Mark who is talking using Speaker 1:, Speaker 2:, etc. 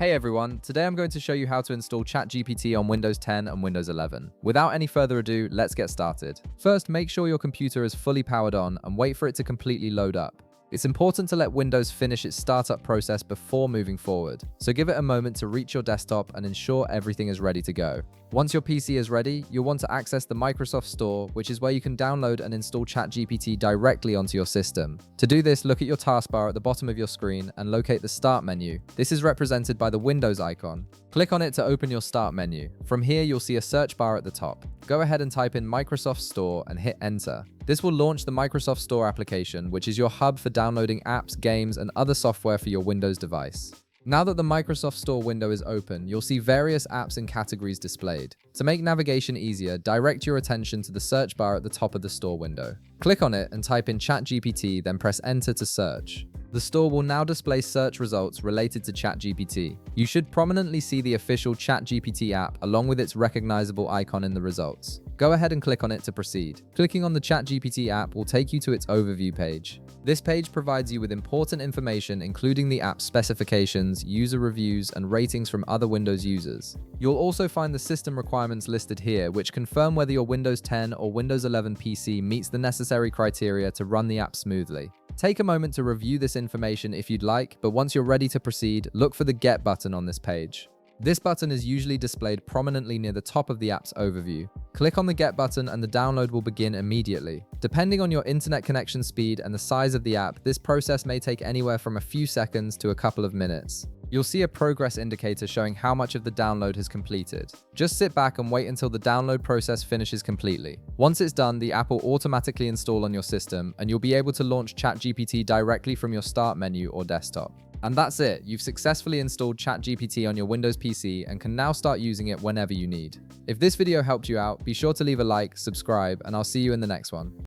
Speaker 1: Hey everyone, today I'm going to show you how to install ChatGPT on Windows 10 and Windows 11. Without any further ado, let's get started. First, make sure your computer is fully powered on and wait for it to completely load up. It's important to let Windows finish its startup process before moving forward, so give it a moment to reach your desktop and ensure everything is ready to go. Once your PC is ready, you'll want to access the Microsoft Store, which is where you can download and install ChatGPT directly onto your system. To do this, look at your taskbar at the bottom of your screen and locate the Start menu. This is represented by the Windows icon. Click on it to open your Start menu. From here, you'll see a search bar at the top. Go ahead and type in Microsoft Store and hit Enter. This will launch the Microsoft Store application, which is your hub for downloading apps, games, and other software for your Windows device. Now that the Microsoft Store window is open, you'll see various apps and categories displayed. To make navigation easier, direct your attention to the search bar at the top of the Store window. Click on it and type in ChatGPT, then press Enter to search. The store will now display search results related to ChatGPT. You should prominently see the official ChatGPT app along with its recognizable icon in the results. Go ahead and click on it to proceed. Clicking on the ChatGPT app will take you to its overview page. This page provides you with important information including the app's specifications, user reviews, and ratings from other Windows users. You'll also find the system requirements listed here, which confirm whether your Windows 10 or Windows 11 PC meets the necessary criteria to run the app smoothly. Take a moment to review this information if you'd like, but once you're ready to proceed, look for the Get button on this page. This button is usually displayed prominently near the top of the app's overview. Click on the Get button and the download will begin immediately. Depending on your internet connection speed and the size of the app, this process may take anywhere from a few seconds to a couple of minutes. You'll see a progress indicator showing how much of the download has completed. Just sit back and wait until the download process finishes completely. Once it's done, the app will automatically install on your system, and you'll be able to launch ChatGPT directly from your Start menu or desktop. And that's it. You've successfully installed ChatGPT on your Windows PC and can now start using it whenever you need. If this video helped you out, be sure to leave a like, subscribe, and I'll see you in the next one.